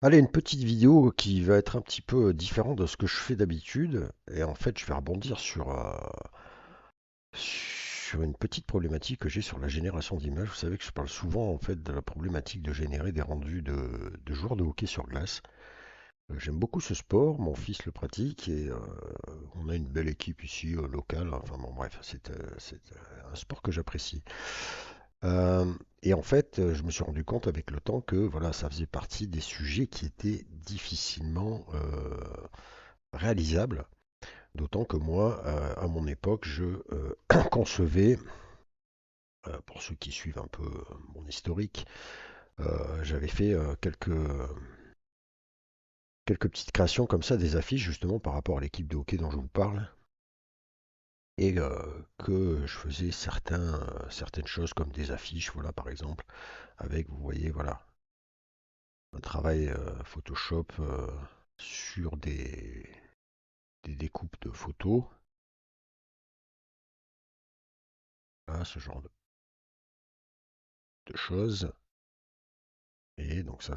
Allez, une petite vidéo qui va être un petit peu différente de ce que je fais d'habitude. Et en fait, je vais rebondir sur une petite problématique que j'ai sur la génération d'images. Vous savez que je parle souvent en fait de la problématique de générer des rendus de joueurs de hockey sur glace. J'aime beaucoup ce sport, mon fils le pratique et on a une belle équipe ici locale. Enfin bon, bref, c'est un sport que j'apprécie. Euh, et en fait, je me suis rendu compte avec le temps que voilà, ça faisait partie des sujets qui étaient difficilement réalisables. D'autant que moi, à mon époque, je concevais, pour ceux qui suivent un peu mon historique, j'avais fait quelques petites créations comme ça, des affiches justement par rapport à l'équipe de hockey dont je vous parle. Et que je faisais certaines choses comme des affiches, voilà par exemple, avec, vous voyez, voilà, un travail Photoshop sur des découpes de photos, hein, ce genre de choses. Et donc ça,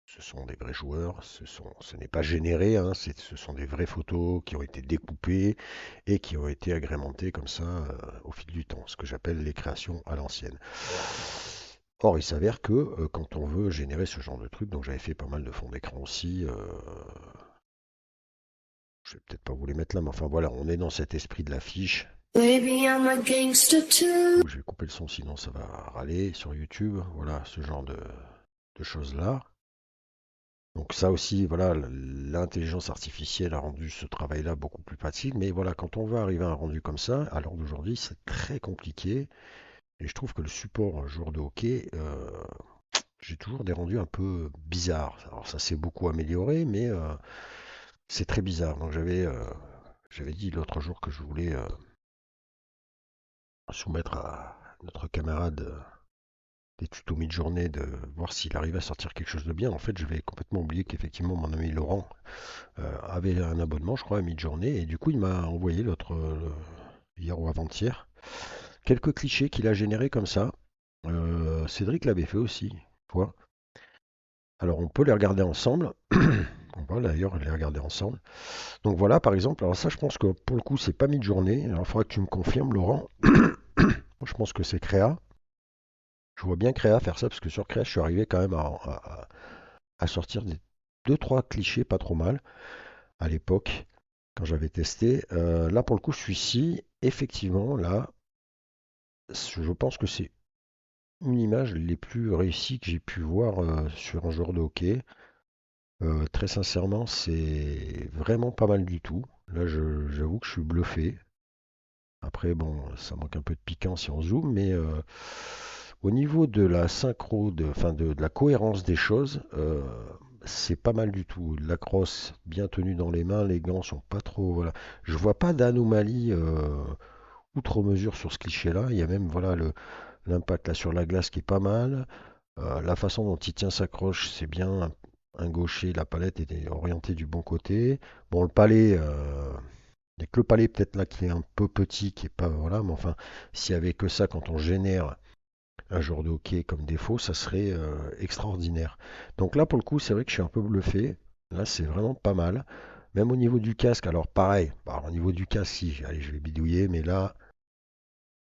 ce sont des vrais joueurs, ce n'est pas généré, hein, ce sont des vraies photos qui ont été découpées et qui ont été agrémentées comme ça au fil du temps, ce que j'appelle les créations à l'ancienne. Or, il s'avère que quand on veut générer ce genre de truc, donc j'avais fait pas mal de fonds d'écran aussi, je vais peut-être pas vous les mettre là, mais enfin voilà, on est dans cet esprit de l'affiche. Baby, I'm a gangster too. Je vais couper le son, sinon ça va râler sur YouTube. Voilà, ce genre de choses-là. Donc ça aussi, voilà, l'intelligence artificielle a rendu ce travail-là beaucoup plus pratique. Mais voilà, quand on veut arriver à un rendu comme ça, à l'heure d'aujourd'hui, c'est très compliqué. Et je trouve que le support joueur de hockey, j'ai toujours des rendus un peu bizarres. Alors ça s'est beaucoup amélioré, mais c'est très bizarre. Donc j'avais dit l'autre jour que je voulais soumettre à notre camarade des tutos mid-journée, de voir s'il arrivait à sortir quelque chose de bien. En fait, j'avais complètement oublié qu'effectivement mon ami Laurent avait un abonnement, je crois, à mid-journée, et du coup il m'a envoyé hier ou avant-hier quelques clichés qu'il a générés comme ça. Cédric l'avait fait aussi, une fois. Alors on peut les regarder ensemble. On va d'ailleurs les regarder ensemble. Donc voilà, par exemple, alors ça je pense que pour le coup c'est pas mid-journée. Alors il faudra que tu me confirmes, Laurent. Je pense que c'est Créa. Je vois bien Créa faire ça parce que sur Créa je suis arrivé quand même à sortir des deux trois clichés pas trop mal à l'époque quand j'avais testé. Là pour le coup celui-ci, effectivement, là, je pense que c'est une image les plus réussies que j'ai pu voir sur un joueur de hockey. Très sincèrement, c'est vraiment pas mal du tout. Là, j'avoue que je suis bluffé. Après, bon, ça manque un peu de piquant si on zoome, mais au niveau de la synchro, enfin de la cohérence des choses, c'est pas mal du tout. La crosse bien tenue dans les mains, les gants sont pas trop. Voilà. Je vois pas d'anomalie outre mesure sur ce cliché-là. Il y a même voilà l'impact là sur la glace qui est pas mal. La façon dont il tient sa croche, c'est bien un gaucher. La palette est orientée du bon côté. Bon, le palais. Il n'y a que le palais peut-être là qui est un peu petit, qui est pas. Voilà, mais enfin, s'il y avait que ça quand on génère un joueur de hockey comme défaut, ça serait extraordinaire. Donc là, pour le coup, c'est vrai que je suis un peu bluffé. Là, c'est vraiment pas mal. Même au niveau du casque, alors pareil, bah, au niveau du casque, si, allez, je vais bidouiller, mais là,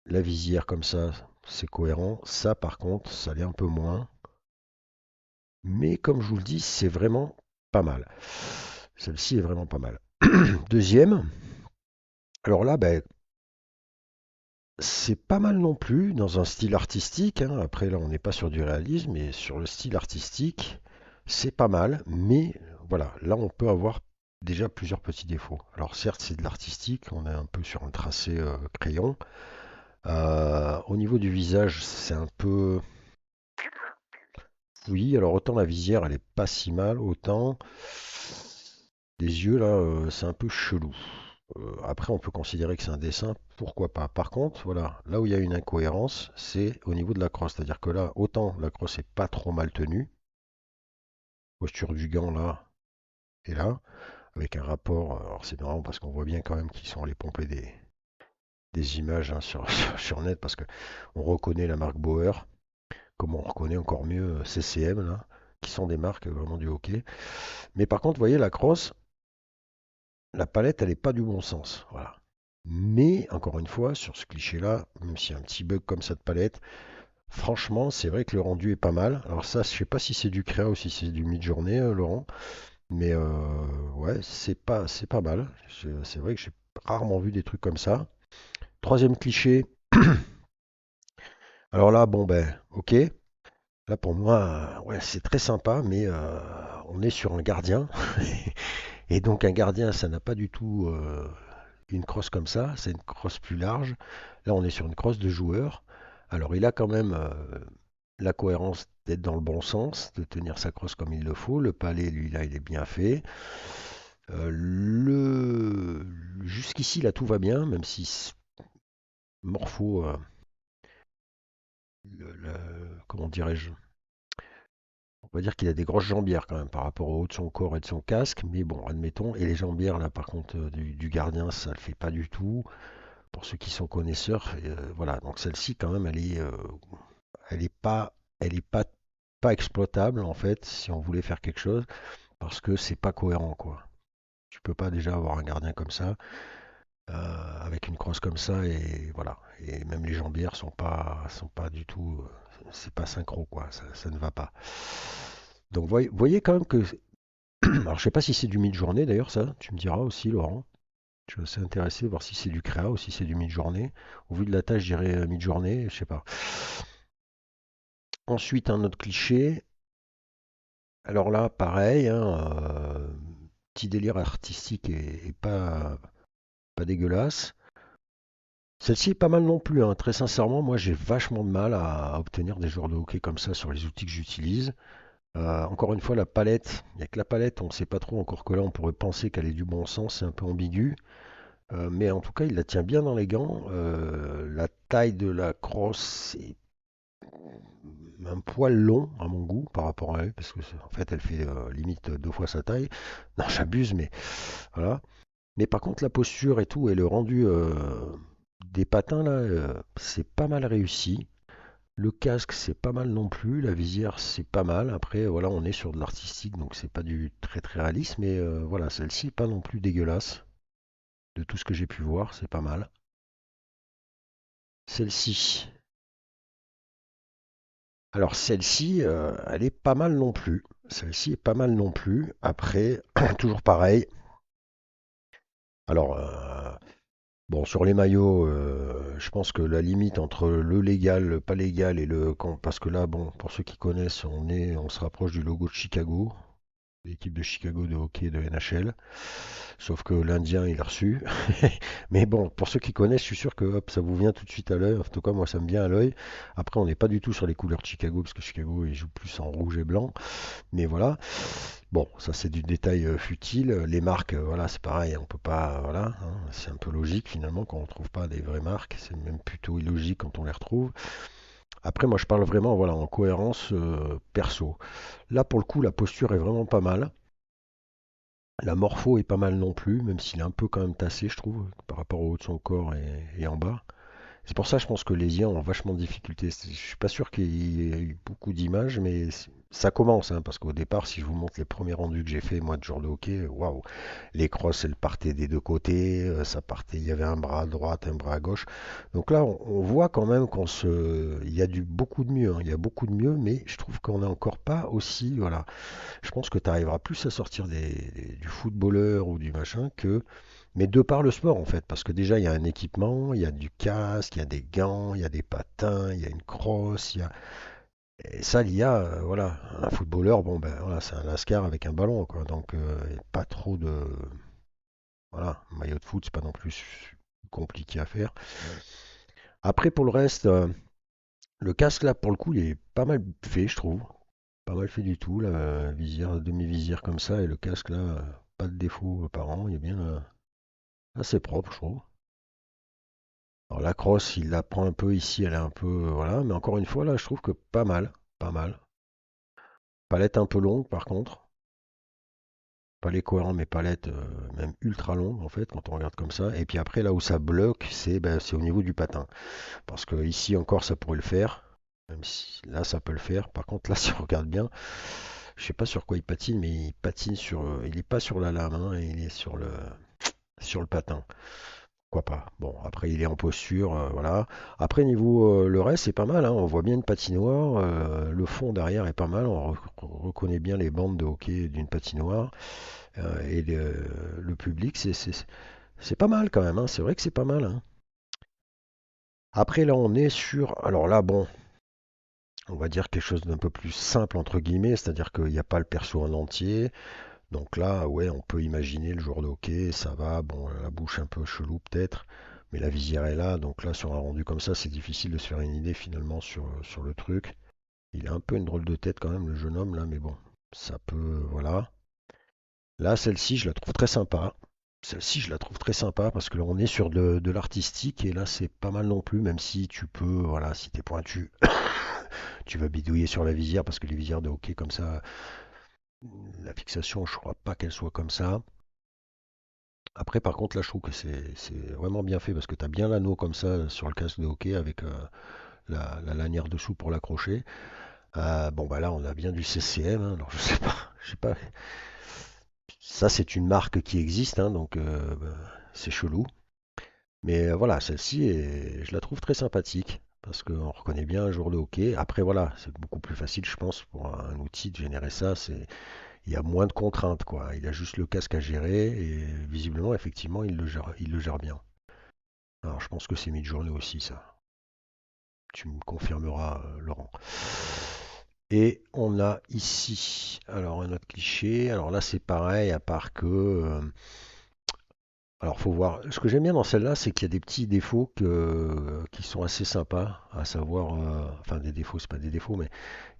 la visière comme ça, c'est cohérent. Ça, par contre, ça l'est un peu moins. Mais comme je vous le dis, c'est vraiment pas mal. Celle-ci est vraiment pas mal. Deuxième, alors là, ben, c'est pas mal non plus dans un style artistique, hein. Après, là, on n'est pas sur du réalisme, mais sur le style artistique, c'est pas mal. Mais voilà, là, on peut avoir déjà plusieurs petits défauts. Alors, certes, c'est de l'artistique, on est un peu sur un tracé crayon. Au niveau du visage, c'est un peu. Oui, alors autant la visière, elle est pas si mal, autant des yeux, là, c'est un peu chelou. Après, on peut considérer que c'est un dessin, pourquoi pas. Par contre, voilà, là où il y a une incohérence, c'est au niveau de la crosse. C'est-à-dire que là, autant la crosse est pas trop mal tenue, posture du gant là et là, avec un rapport. Alors c'est marrant parce qu'on voit bien quand même qu'ils sont allés pomper des images hein, sur net parce que on reconnaît la marque Bauer, comme on reconnaît encore mieux CCM là, qui sont des marques vraiment du hockey. Mais par contre, vous voyez, la crosse, la palette, elle n'est pas du bon sens. Voilà. Mais, encore une fois, sur ce cliché-là, même s'il y a un petit bug comme ça de palette, franchement, c'est vrai que le rendu est pas mal. Alors ça, je sais pas si c'est du créa ou si c'est du mid-journée, Laurent. Mais ouais, c'est pas mal. C'est vrai que j'ai rarement vu des trucs comme ça. Troisième cliché. Alors là, bon ben, ok. Là pour moi, ouais, c'est très sympa, mais on est sur un gardien. Et donc un gardien, ça n'a pas du tout une crosse comme ça. C'est une crosse plus large. Là, on est sur une crosse de joueur. Alors il a quand même la cohérence d'être dans le bon sens, de tenir sa crosse comme il le faut. Le palais, lui, là, il est bien fait. Le... Jusqu'ici, là, tout va bien, même si Morpho, comment dirais-je, on va dire qu'il a des grosses jambières quand même par rapport au haut de son corps et de son casque, mais bon, admettons. Et les jambières, là, par contre, du gardien, ça le fait pas du tout. Pour ceux qui sont connaisseurs, voilà. Donc celle-ci, quand même, elle est pas exploitable en fait, si on voulait faire quelque chose, parce que c'est pas cohérent, quoi. Tu peux pas déjà avoir un gardien comme ça. Avec une crosse comme ça et voilà. Et même les jambières sont pas du tout, c'est pas synchro quoi, ça ne va pas. Donc voyez quand même que, alors je sais pas si c'est du mid-journée d'ailleurs ça, tu me diras aussi Laurent. Je suis assez intéressé de voir si c'est du créa ou si c'est du mid-journée. Au vu de la tâche, je dirais mid-journée, je sais pas. Ensuite un autre cliché. Alors là pareil, hein, petit délire artistique et pas dégueulasse. Celle-ci est pas mal non plus, hein. Très sincèrement, moi j'ai vachement de mal à obtenir des joueurs de hockey comme ça sur les outils que j'utilise. Encore une fois, la palette, il n'y a que la palette, on ne sait pas trop, encore que là on pourrait penser qu'elle est du bon sens, c'est un peu ambigu. Mais en tout cas, il la tient bien dans les gants. La taille de la crosse est un poil long à mon goût par rapport à elle, parce que en fait elle fait limite deux fois sa taille. Non, j'abuse, mais voilà. Mais par contre, la posture et tout, et le rendu des patins, là, c'est pas mal réussi. Le casque, c'est pas mal non plus. La visière, c'est pas mal. Après, voilà, on est sur de l'artistique, donc c'est pas du très très réaliste. Mais voilà, celle-ci, pas non plus dégueulasse. De tout ce que j'ai pu voir, c'est pas mal. Celle-ci. Alors celle-ci, elle est pas mal non plus. Celle-ci est pas mal non plus. Après, toujours pareil. Alors, bon, sur les maillots, je pense que la limite entre le légal, le pas légal et parce que là, bon, pour ceux qui connaissent, on se rapproche du logo de Chicago, l'équipe de Chicago de hockey de NHL. Sauf que l'Indien, il a reçu. Mais bon, pour ceux qui connaissent, je suis sûr que hop, ça vous vient tout de suite à l'œil. En tout cas, moi, ça me vient à l'œil. Après, on n'est pas du tout sur les couleurs de Chicago, parce que Chicago, il joue plus en rouge et blanc. Mais voilà. Bon, ça c'est du détail futile. Les marques, voilà, c'est pareil, on peut pas, voilà, hein, c'est un peu logique finalement quand on trouve pas des vraies marques. C'est même plutôt illogique quand on les retrouve. Après, moi je parle vraiment, voilà, en cohérence perso. Là, pour le coup, la posture est vraiment pas mal. La morpho est pas mal non plus, même s'il est un peu quand même tassé, je trouve, par rapport au haut de son corps et en bas. C'est pour ça, je pense que les IA ont vachement de difficultés. Je suis pas sûr qu'il y ait eu beaucoup d'images, mais ça commence, hein, parce qu'au départ, si je vous montre les premiers rendus que j'ai fait moi de jour de hockey, waouh, les crosses, elles partaient des deux côtés, ça partait, il y avait un bras à droite, un bras à gauche. Donc là, on voit quand même il y a beaucoup de mieux, hein, il y a beaucoup de mieux, mais je trouve qu'on n'est encore pas aussi, voilà. Je pense que tu arriveras plus à sortir du footballeur ou du machin que mais de par le sport, en fait, parce que déjà, il y a un équipement, il y a du casque, il y a des gants, il y a des patins, il y a une crosse, il y a... Et ça, l'IA, voilà, un footballeur, bon, ben voilà, c'est un lascar avec un ballon, quoi. Donc, pas trop de... Voilà, un maillot de foot, c'est pas non plus compliqué à faire. Après, pour le reste, le casque, là, pour le coup, il est pas mal fait, je trouve. Pas mal fait du tout, la visière, demi-visière comme ça, et le casque, là, pas de défaut apparent, il est bien assez propre, je trouve. Alors la crosse, il la prend un peu ici, elle est un peu, voilà, mais encore une fois, là, je trouve que pas mal, pas mal. Palette un peu longue, par contre. Palette cohérent, mais palette même ultra longue, en fait, quand on regarde comme ça. Et puis après, là où ça bloque, c'est au niveau du patin. Parce que ici encore, ça pourrait le faire. Même si là, ça peut le faire. Par contre, là, si on regarde bien, Je sais pas sur quoi il patine, mais il patine il est pas sur la lame, hein, il est sur le patin. Pourquoi pas? Bon, après il est en posture, voilà. Après niveau le reste c'est pas mal, hein. On voit bien une patinoire, le fond derrière est pas mal, on reconnaît bien les bandes de hockey d'une patinoire et le public c'est pas mal quand même, hein. C'est vrai que c'est pas mal, hein. Après là on est alors là bon, on va dire quelque chose d'un peu plus simple entre guillemets, c'est-à-dire qu'il n'y a pas le perso en entier. Donc là, ouais, on peut imaginer le joueur de hockey, ça va, bon, la bouche un peu chelou peut-être, mais la visière est là, donc là, sur un rendu comme ça, c'est difficile de se faire une idée finalement sur le truc. Il a un peu une drôle de tête quand même, le jeune homme là, mais bon, ça peut, voilà. Là, celle-ci, je la trouve très sympa. Celle-ci, je la trouve très sympa parce que là, on est sur de l'artistique et là, c'est pas mal non plus, même si tu peux, voilà, si t'es pointu, tu vas bidouiller sur la visière parce que les visières de hockey comme ça, la fixation, je crois pas qu'elle soit comme ça. Après, par contre, là, je trouve que c'est vraiment bien fait parce que tu as bien l'anneau comme ça sur le casque de hockey avec la lanière dessous pour l'accrocher. Bon, bah là, on a bien du CCM, hein. Alors, je sais pas. Ça, c'est une marque qui existe, hein, donc bah, c'est chelou. Mais voilà, celle-ci, je la trouve très sympathique parce qu'on reconnaît bien un joueur de hockey. Après, voilà, c'est beaucoup plus facile, je pense, pour un outil de générer ça. Il y a moins de contraintes, quoi. Il a juste le casque à gérer et visiblement, effectivement, il le gère bien. Alors, je pense que c'est Midjourney aussi, ça. Tu me confirmeras, Laurent. Et on a ici, alors un autre cliché. Alors là, c'est pareil, à part que, alors faut voir. Ce que j'aime bien dans celle-là, c'est qu'il y a des petits défauts qui sont assez sympas, à savoir, enfin des défauts, c'est pas des défauts, mais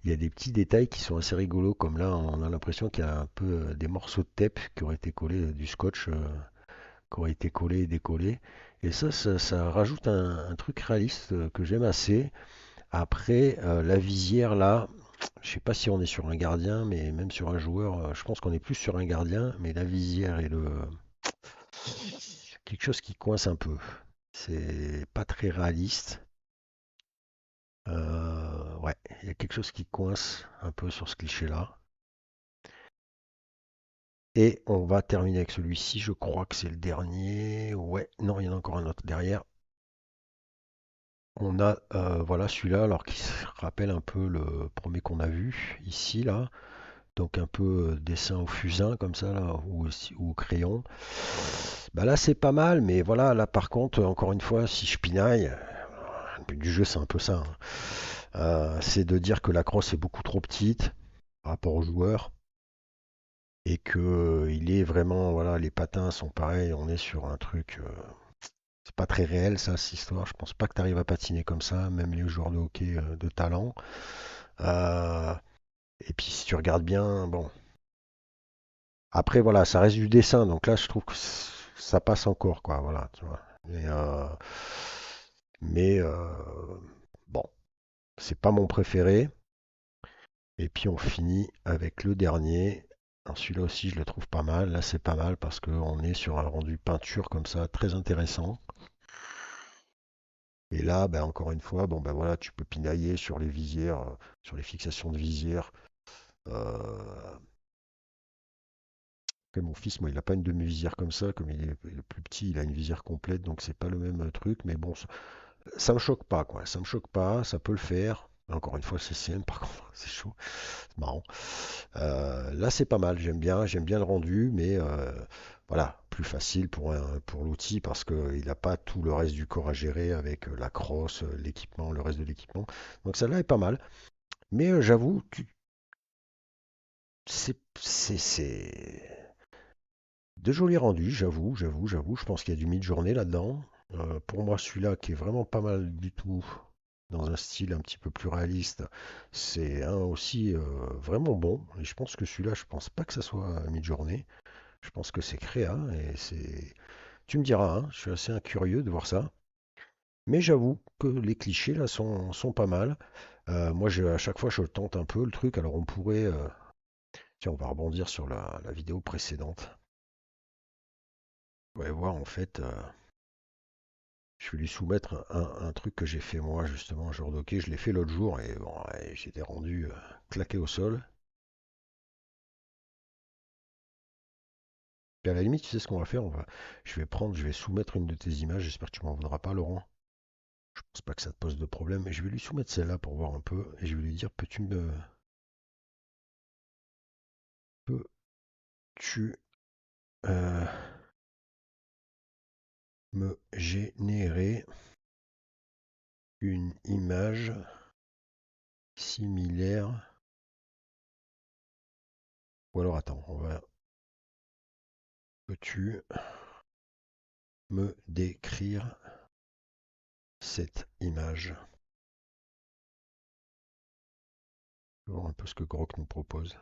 il y a des petits détails qui sont assez rigolos, comme là, on a l'impression qu'il y a un peu des morceaux de tape qui auraient été collés, du scotch qui auraient été collés et décollés. Et ça rajoute un truc réaliste que j'aime assez. Après, la visière, là, je sais pas si on est sur un gardien, mais même sur un joueur, je pense qu'on est plus sur un gardien, mais la visière et le quelque chose qui coince un peu. C'est pas très réaliste. Ouais, il y a quelque chose qui coince un peu sur ce cliché-là. Et on va terminer avec celui-ci, je crois que c'est le dernier. Ouais, non, il y en a encore un autre derrière. On a, voilà, celui-là, alors qui se rappelle un peu le premier qu'on a vu ici, là. Donc un peu dessin au fusain comme ça là, ou au crayon. Bah là c'est pas mal, mais voilà, là par contre, encore une fois, si je pinaille, le but du jeu c'est un peu ça, hein. C'est de dire que la crosse est beaucoup trop petite par rapport au joueur et que il est vraiment, voilà, les patins sont pareils, on est sur un truc, c'est pas très réel ça, cette histoire. Je pense pas que tu arrives à patiner comme ça, même les joueurs de hockey de talent. Euh, et puis si tu regardes bien, bon, après, voilà, ça reste du dessin, donc là, je trouve que ça passe encore, quoi, voilà, tu vois. Mais bon, c'est pas mon préféré. Et puis on finit avec le dernier. Alors, celui-là aussi, je le trouve pas mal. Là, c'est pas mal parce qu'on est sur un rendu peinture comme ça, très intéressant. Et là, ben, encore une fois, bon, ben voilà, tu peux pinailler sur les visières, sur les fixations de visière. Euh, Après, mon fils, moi, il n'a pas une demi-visière comme ça, comme il est plus petit, il a une visière complète, donc c'est pas le même truc, mais bon, ça me choque pas, quoi. Ça me choque pas, ça peut le faire. Encore une fois, c'est CM, par contre, c'est chaud, c'est marrant. Là, c'est pas mal, j'aime bien le rendu, mais voilà, plus facile pour l'outil parce qu'il n'a pas tout le reste du corps à gérer avec la crosse, l'équipement, le reste de l'équipement. Donc celle-là est pas mal. Mais j'avoue, c'est de jolis rendus, j'avoue. Je pense qu'il y a du mid-journée là-dedans. Pour moi, celui-là qui est vraiment pas mal du tout, dans un style un petit peu plus réaliste, c'est un aussi vraiment bon. Et je pense que celui-là, je pense pas que ça soit mid-journée. Je pense que c'est créa et c'est. Tu me diras, hein, je suis assez curieux de voir ça. Mais j'avoue que les clichés là sont pas mal. Moi, à chaque fois, je tente un peu le truc. Alors, on pourrait. Tiens, on va rebondir sur la vidéo précédente. On va voir en fait. Je vais lui soumettre un truc que j'ai fait moi, justement, un jour d'hockey. Je l'ai fait l'autre jour et bon, ouais, j'étais rendu claqué au sol. Et à la limite, tu sais ce qu'on va faire? Je vais soumettre une de tes images. J'espère que tu m'en voudras pas, Laurent. Je pense pas que ça te pose de problème. Mais je vais lui soumettre celle-là pour voir un peu. Et je vais lui dire, peux-tu euh, me générer une image similaire? Ou alors, attends, peux-tu me décrire cette image? On va voir un peu ce que Grok nous propose.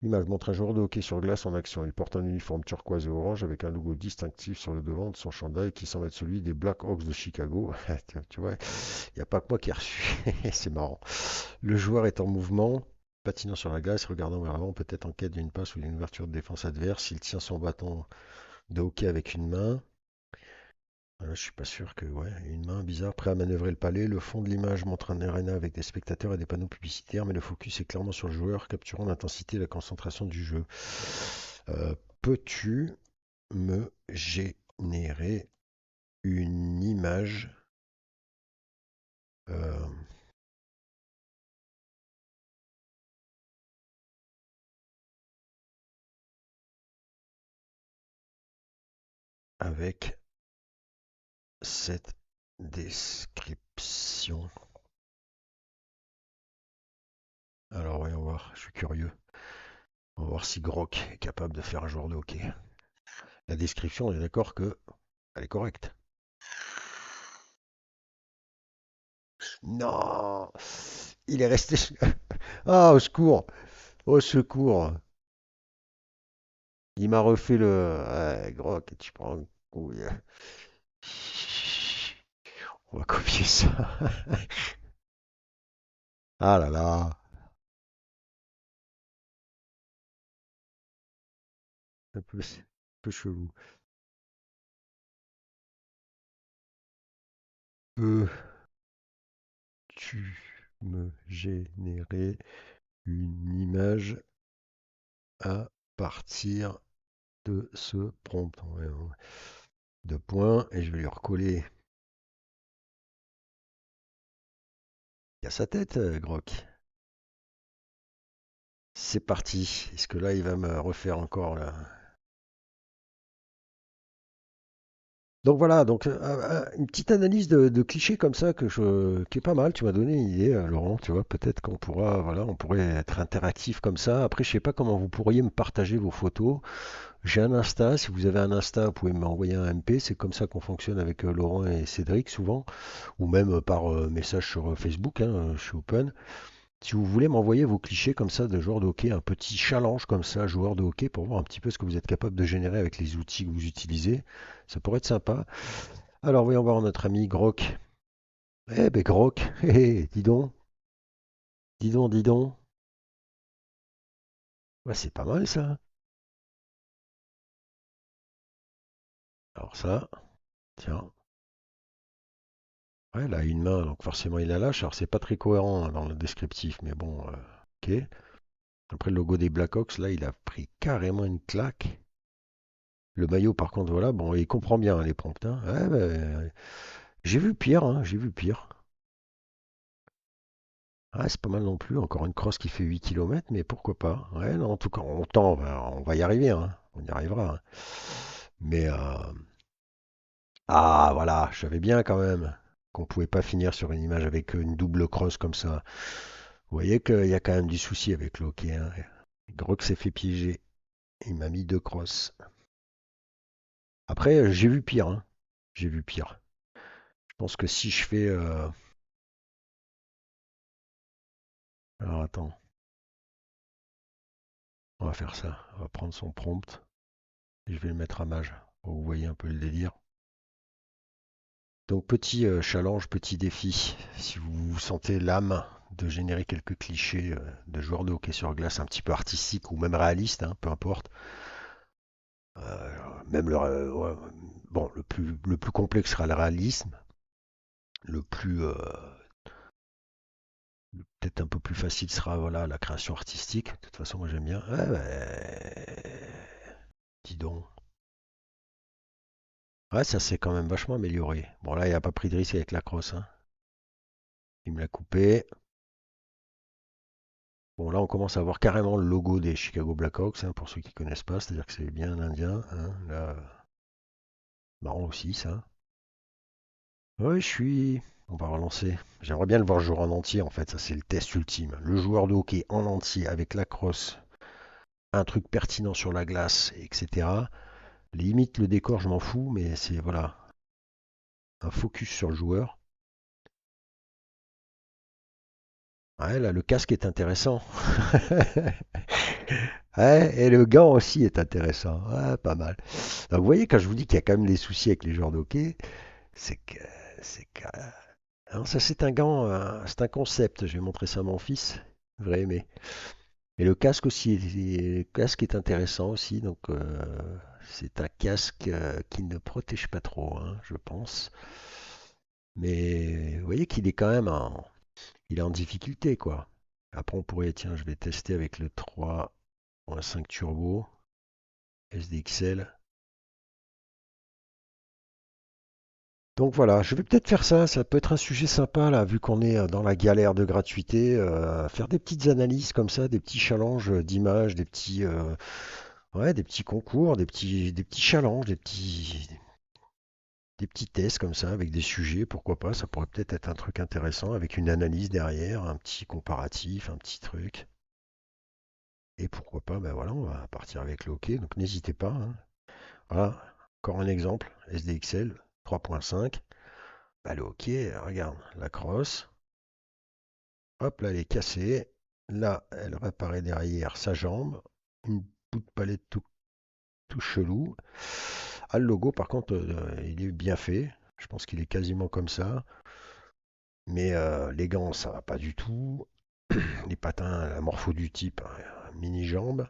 L'image montre un joueur de hockey sur glace en action. Il porte un uniforme turquoise et orange avec un logo distinctif sur le devant de son chandail qui semble être celui des Blackhawks de Chicago. Tu vois, il n'y a pas que moi qui ai reçu. C'est marrant. Le joueur est en mouvement, patinant sur la glace, regardant vers l'avant, peut-être en quête d'une passe ou d'une ouverture de défense adverse. Il tient son bâton de hockey avec une main. Je suis pas sûr que, ouais, une main bizarre, prêt à manœuvrer le palais. Le fond de l'image montre un arena avec des spectateurs et des panneaux publicitaires, mais le focus est clairement sur le joueur, capturant l'intensité et la concentration du jeu. Peux-tu me générer une image euh, avec cette description? Alors, voyons voir, je suis curieux. On va voir si Grok est capable de faire un joueur de hockey. La description, on est d'accord que elle est correcte. Non, il est resté. Ah, au secours! Au secours! Il m'a refait le. Ouais, Grok, tu prends un coup. On va copier ça. Ah là là, un peu chelou. Peux-tu me générer une image à partir de ce prompt? Ouais, ouais. Deux points, et je vais lui recoller. Il a sa tête, Grok. C'est parti. Est-ce que là, il va me refaire encore là? Donc voilà, donc une petite analyse de clichés comme ça qui est pas mal. Tu m'as donné une idée, Laurent. Tu vois, peut-être qu'on pourra, voilà, on pourrait être interactif comme ça. Après, je sais pas comment vous pourriez me partager vos photos. J'ai un Insta. Si vous avez un Insta, vous pouvez m'envoyer un MP. C'est comme ça qu'on fonctionne avec Laurent et Cédric souvent, ou même par message sur Facebook. Hein, je suis open. Si vous voulez m'envoyer vos clichés comme ça de joueur de hockey, un petit challenge comme ça, joueur de hockey, pour voir un petit peu ce que vous êtes capable de générer avec les outils que vous utilisez, ça pourrait être sympa. Alors voyons voir notre ami Grok. Eh ben Grok, dis donc, dis donc, dis donc. Ouais, c'est pas mal ça. Alors ça, tiens. Ouais, là, une main, donc forcément il la lâche. Alors c'est pas très cohérent hein, dans le descriptif, mais bon, ok. Après le logo des Blackhawks, là, il a pris carrément une claque. Le maillot, par contre, voilà, bon, il comprend bien hein, les prompts. Hein. Ouais, ben, j'ai vu pire, hein, j'ai vu pire. Ah, c'est pas mal non plus, encore une crosse qui fait 8 kilomètres, mais pourquoi pas. Ouais, non, en tout cas, on va y arriver, hein. On y arrivera. Hein. Mais, ah, voilà, je savais bien quand même qu'on pouvait pas finir sur une image avec une double crosse comme ça. Vous voyez qu'il y a quand même du souci avec le hockey. Hein. Grock s'est fait piéger. Il m'a mis deux crosses. Après, j'ai vu pire, hein. J'ai vu pire. Je pense que si je fais... Alors attends, on va faire ça. On va prendre son prompt et je vais le mettre à mage. Pour que vous voyez un peu le délire. Donc petit challenge, petit défi. Si vous sentez l'âme de générer quelques clichés de joueurs de hockey sur glace un petit peu artistiques ou même réalistes, hein, peu importe. Même ouais, bon, le plus complexe sera le réalisme. Le plus Peut-être un peu plus facile sera voilà, la création artistique. De toute façon, moi j'aime bien. Ouais, dis donc. Ouais, ça s'est quand même vachement amélioré. Bon, là, il a pas pris de risque avec la crosse, hein. Il me l'a coupé. Bon, là, on commence à voir carrément le logo des Chicago Blackhawks, hein, pour ceux qui connaissent pas, c'est-à-dire que c'est bien indien, hein. Là, marrant aussi, ça. Ouais, je suis. On va relancer. J'aimerais bien le voir jouer en entier, en fait. Ça, c'est le test ultime. Le joueur de hockey en entier avec la crosse, un truc pertinent sur la glace, etc. Limite, le décor, je m'en fous, mais c'est voilà, un focus sur le joueur. Ouais, là, le casque est intéressant. Ouais, et le gant aussi est intéressant. Ouais, pas mal. Donc, vous voyez, quand je vous dis qu'il y a quand même des soucis avec les joueurs de hockey, c'est que, c'est que, alors ça, c'est un gant, c'est un concept. Je vais montrer ça à mon fils. Il devrait aimer. Et le casque aussi, le casque est intéressant aussi. Donc, c'est un casque qui ne protège pas trop, hein, je pense. Mais vous voyez qu'il est quand même il est en difficulté, quoi. Après, on pourrait, tiens, je vais tester avec le 3.5 Turbo SDXL. Donc voilà, je vais peut-être faire ça. Ça peut être un sujet sympa, là, vu qu'on est dans la galère de gratuité. Faire des petites analyses comme ça, des petits challenges d'images, ouais, des petits concours, des petits challenges, des petits tests comme ça, avec des sujets, pourquoi pas. Ça pourrait peut-être être un truc intéressant, avec une analyse derrière, un petit comparatif, un petit truc. Et pourquoi pas, ben voilà, on va partir avec le hockey, donc n'hésitez pas, hein. Voilà, encore un exemple, SDXL 3.5. Bah, le hockey, regarde, la crosse, hop, là elle est cassée. Là, elle réparait derrière sa jambe. Une bout de palette tout chelou. Ah, le logo, par contre, il est bien fait. Je pense qu'il est quasiment comme ça. Mais les gants, ça va pas du tout. Les patins, la morpho du type, hein, mini-jambe.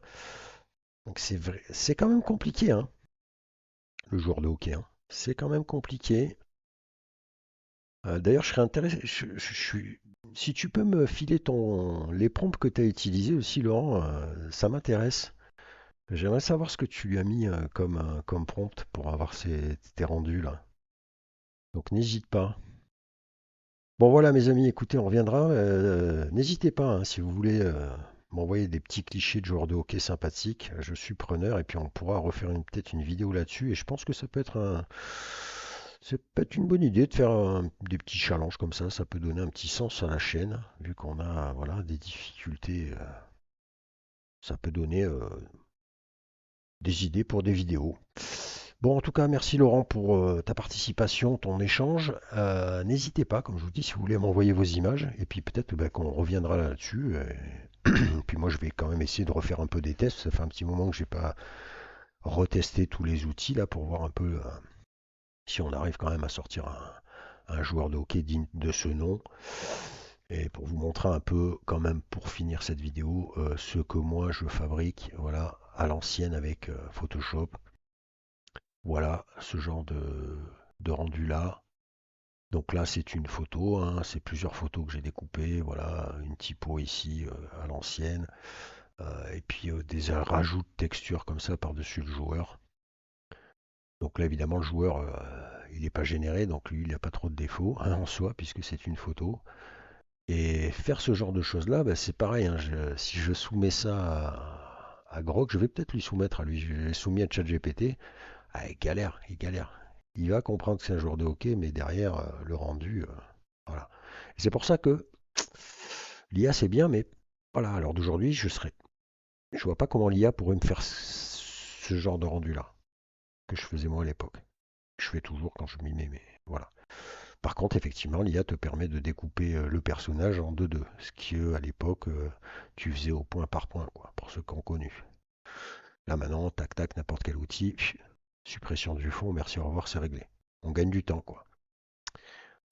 Donc c'est vrai, c'est quand même compliqué, hein, le joueur de hockey, hein. C'est quand même compliqué. D'ailleurs, je serais intéressé. Si tu peux me filer les prompts que tu as utilisés aussi, Laurent, ça m'intéresse. J'aimerais savoir ce que tu lui as mis comme prompt pour avoir tes rendus là. Donc n'hésite pas. Bon voilà mes amis, écoutez, on reviendra. N'hésitez pas, hein, si vous voulez m'envoyer des petits clichés de joueurs de hockey sympathiques, je suis preneur et puis on pourra refaire peut-être une vidéo là-dessus. Et je pense que ça peut être une bonne idée de faire des petits challenges comme ça peut donner un petit sens à la chaîne, vu qu'on a voilà, des difficultés. Ça peut donner des idées pour des vidéos. Bon, en tout cas, merci Laurent pour ta participation, ton échange. N'hésitez pas, comme je vous dis, si vous voulez m'envoyer vos images, et puis peut-être qu'on reviendra là-dessus. Et puis moi, je vais quand même essayer de refaire un peu des tests. Ça fait un petit moment que j'ai pas retesté tous les outils là pour voir un peu si on arrive quand même à sortir un joueur de hockey digne de ce nom. Et pour vous montrer un peu, quand même, pour finir cette vidéo, ce que moi je fabrique, voilà, à l'ancienne avec Photoshop. Voilà, ce genre de rendu là. Donc là, c'est une photo, hein, c'est plusieurs photos que j'ai découpées. Voilà, une typo ici à l'ancienne. Et puis des rajouts de textures comme ça par-dessus le joueur. Donc là, évidemment, le joueur, il n'est pas généré, donc lui, il n'a pas trop de défauts, hein, en soi, puisque c'est une photo. Et faire ce genre de choses-là, bah, c'est pareil, hein, si je soumets ça à Grok, je vais peut-être lui soumettre à lui. Je l'ai soumis à ChatGPT. Ah, il galère, il galère. Il va comprendre que c'est un joueur de hockey, mais derrière, le rendu, voilà. Et c'est pour ça que l'IA, c'est bien, mais voilà, à l'heure d'aujourd'hui, je vois pas comment l'IA pourrait me faire ce genre de rendu-là, que je faisais moi à l'époque. Je fais toujours quand je m'y mets, mais voilà. Par contre, effectivement, l'IA te permet de découper le personnage en deux, ce que à l'époque tu faisais au point par point, quoi, pour ceux qui ont connu. Là maintenant, tac tac, n'importe quel outil, suppression du fond, merci, au revoir, c'est réglé. On gagne du temps, quoi.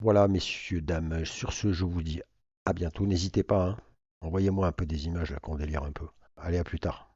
Voilà, messieurs, dames, sur ce, je vous dis à bientôt. N'hésitez pas, hein. Envoyez-moi un peu des images là qu'on délire un peu. Allez, à plus tard.